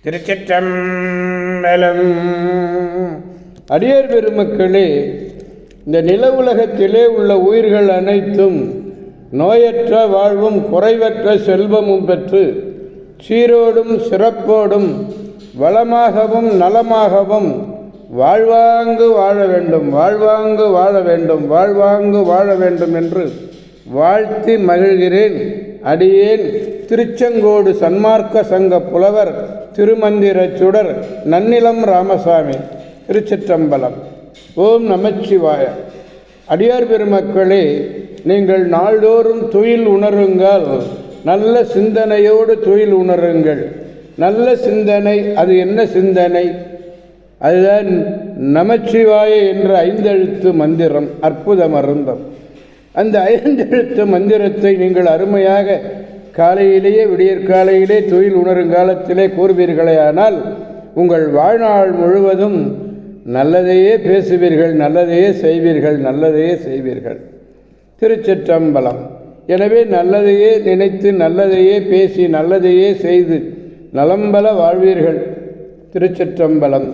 திருச்சிற்றம்பலம். அடியார் பெருமக்களே, இந்த நில உலகத்திலே உள்ள உயிர்கள் அனைத்தும் நோயற்ற வாழ்வும் குறைவற்ற செல்வமும் பெற்று சீரோடும் சிறப்போடும் வளமாகவும் நலமாகவும் வாழ்வாங்கு வாழ வேண்டும், வாழ்வாங்கு வாழ வேண்டும், வாழ்வாங்கு வாழ வேண்டும் என்று வாழ்த்தி மகிழ்கிறேன். அடியேன் திருச்செங்கோடு சன்மார்க்க சங்க புலவர் திருமந்திர சுடர் நன்னிலம் ராமசாமி. திருச்சிற்றம்பலம். ஓம் நமச்சிவாய. அடியார் பெருமக்களே, நீங்கள் நாள்தோறும் துயில் உணருங்கள். நல்ல சிந்தனையோடு துயில் உணருங்கள். நல்ல சிந்தனை. அது என்ன சிந்தனை? அதுதான் நமச்சிவாய என்ற 5 எழுத்து மந்திரம். அற்புத மருந்தம். அந்த 5 எழுத்து மந்திரத்தை நீங்கள் அருமையாக காலையிலேயே விடியற்காலையிலே துயில் உணருங்காலத்திலே கூறுவீர்களே ஆனால் உங்கள் வாழ்நாள் முழுவதும் நல்லதையே பேசுவீர்கள், நல்லதையே செய்வீர்கள், நல்லதையே செய்வீர்கள். திருச்சிற்றம்பலம். எனவே நல்லதையே நினைத்து, நல்லதையே பேசி, நல்லதையே செய்து நலம்பல வாழ்வீர்கள். திருச்சிற்றம்பலம்.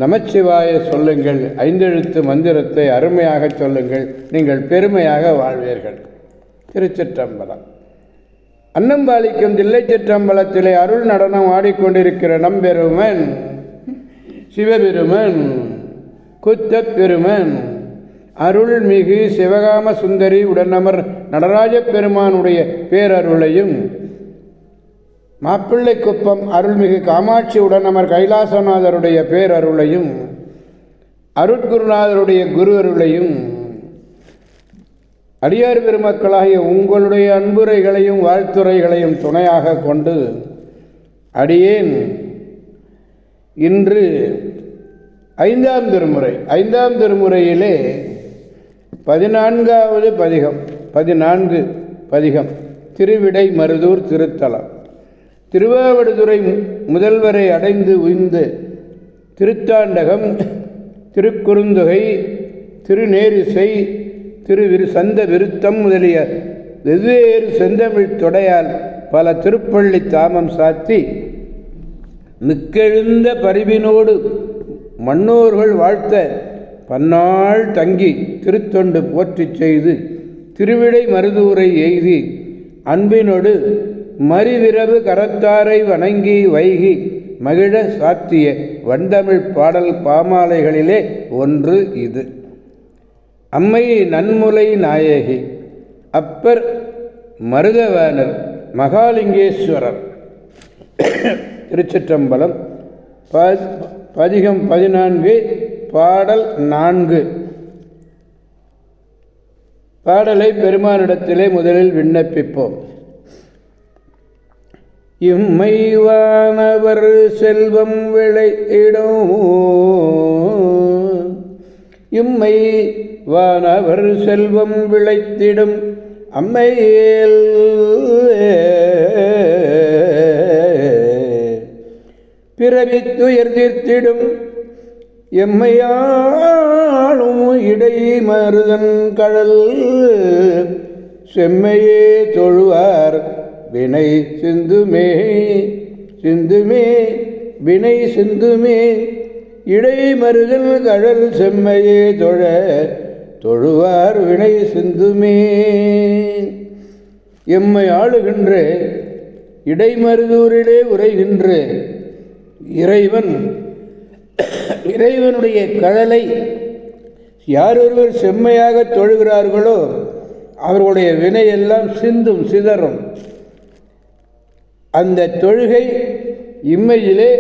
நமச்சிவாய சொல்லுங்கள். 5 எழுத்து மந்திரத்தை அருமையாக சொல்லுங்கள். நீங்கள் பெருமையாக வாழ்வீர்கள். திருச்சிற்றம்பலம். அன்னம்பாலிக்கும் தில்லை சிற்றம்பலத்திலே அருள் நடனம் ஆடிக்கொண்டிருக்கிற நம்பெருமன் சிவபெருமன் குத்தப் பெருமன் அருள்மிகு சிவகாம சுந்தரி உடனமர் நடராஜ பெருமானுடைய பேரருளையும், மாப்பிள்ளை குப்பம் அருள்மிகு காமாட்சி உடனமர் கைலாசநாதருடைய பேரருளையும், அருட்குருநாதருடைய குரு அருளையும், அடியார் பெருமக்களாகிய உங்களுடைய அன்புரைகளையும் வாழ்த்துரைகளையும் துணையாக கொண்டு அடியேன் இன்று 5ஆம் திருமுறை 5ஆம் திருமுறையிலே 14வது பதிகம் 14 பதிகம் திருவிடை மருதூர் திருத்தலம். திருவாவடுதுறை முதல்வரை அடைந்து உய்ந்து திருத்தாண்டகம், திருக்குறுந்தொகை, திருநேரிசை, சந்த விருத்தம் முதலிய வெவ்வேறு செந்தமிழ் தொடையால் பல திருப்பள்ளி தாமம் சாத்தி மிக்கெழுந்த பரிவினோடு மன்னோர்கள் வாழ்த்த பன்னாள் தங்கி திருத்தொண்டு போற்றி செய்து திருவிடை மருதூரை எய்தி அன்பினோடு மறிவிரவு கரத்தாரை வணங்கி வைகி மகிழ சாத்திய வண்டமிழ் பாடல் பாமாலைகளிலே ஒன்று இது. அம்மை நன்முலை நாயகி அப்பர் மருதவானர் மகாலிங்கேஸ்வரர். திருச்சிற்றம்பலம். பதிகம் 14 பாடல் 4. பாடலை பெருமானிடத்திலே முதலில் விண்ணப்பிப்போம். இம்மைவானவர் செல்வம் விளையிடும், இம்மை வானவர் செல்வம் விளைத்திடும் அம்மையேல் பிறவித்துயர் தீர்த்திடும் எம்மையாளும் இடை மருதன் கழல் செம்மையே தொழுவார் வினை சிந்துமே சிந்துமே வினை சிந்துமே இடை மருதல் கழல் செம்மையே தொழுவார் வினை சிந்துமே. எம்மை ஆளுகின்ற இடைமருதூரிலே உரைகின்ற இறைவனுடைய கழலை யாரொருவர் செம்மையாக தொழுகிறார்களோ அவர்களுடைய வினையெல்லாம் சிந்தும், சிதறும். அந்த தொழுகை இம்மையிலே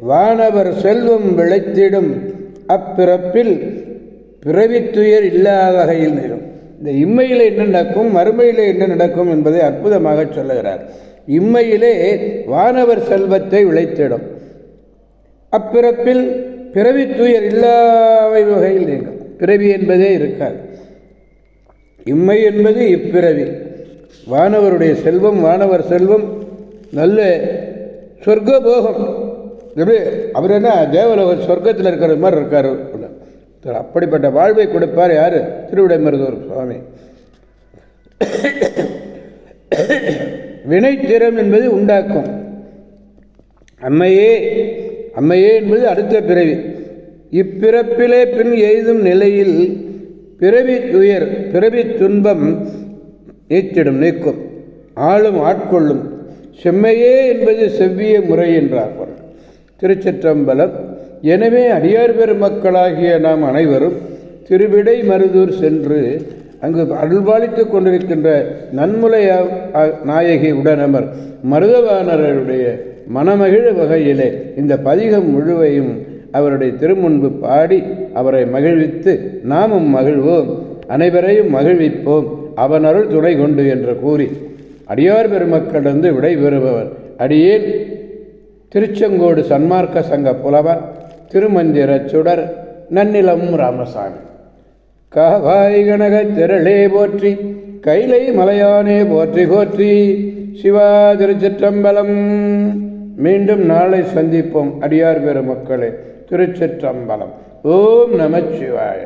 வானவர் செல்வம் விளைத்திடும் அப்பிறப்பில் பிறவித்துயர் இல்லாத வகையில் நிறும். இந்த இம்மையில் என்ன நடக்கும், மறுமையிலே என்ன நடக்கும் என்பதை அற்புதமாக சொல்லுகிறார். இம்மையிலே வானவர் செல்வத்தை விளைத்திடும், அப்பிறப்பில் பிறவித்துயர் இல்லாத வகையில் நீங்கும். பிறவி என்பதே இருக்காது. இம்மை என்பது இப்பிறவி. வானவருடைய செல்வம், வானவர் செல்வம் நல்ல சொர்க்க போகம். எப்படி அவர் என்ன தேவலோக சொர்க்கத்தில் இருக்கிற மாதிரி இருக்கார். அப்படிப்பட்ட வாழ்வை கொடுப்பார் யார்? திருவிடைமருதூர் சுவாமி. வினைத்திறம் என்பது உண்டாக்கும். அம்மையே அம்மையே என்பது அடுத்த பிறவி. இப்பிறப்பிலே பின் எய்தும் நிலையில் பிறவி துன்பம் நீத்திடும், நீக்கும், ஆளும், ஆட்கொள்ளும். செம்மையே என்பது செவ்விய முறை என்றார். திருச்சிற்றம்பலம். எனவே அடியார் பெருமக்களாகிய நாம் அனைவரும் திருவிடை மருதூர் சென்று அங்கு அருள்பாலித்துக் கொண்டிருக்கின்ற நன்முலை நாயகி உடனமர் மருதவானருடைய மனமகிழ வகையிலே இந்த பதிகம் முழுவையும் அவருடைய திருமுன்பு பாடி அவரை மகிழ்வித்து நாமும் மகிழ்வோம், அனைவரையும் மகிழ்விப்போம், அவன் அருள் துணை கொண்டு என்று கூறி அடியார் பெருமக்களிருந்து விடைபெறுபவர் அடியேன் திருச்செங்கோடு சன்மார்க்க சங்க புலவர் திருமந்திர சுடர் நன்னிலம் ராமசாமி. காவாய் கனக திரளே போற்றி, கைலை மலையானே போற்றி போற்றி. சிவா திருச்சிற்றம்பலம். மீண்டும் நாளை சந்திப்போம் அடியார் பெருமக்களே. திருச்சிற்றம்பலம். ஓம் நமச்சிவாய.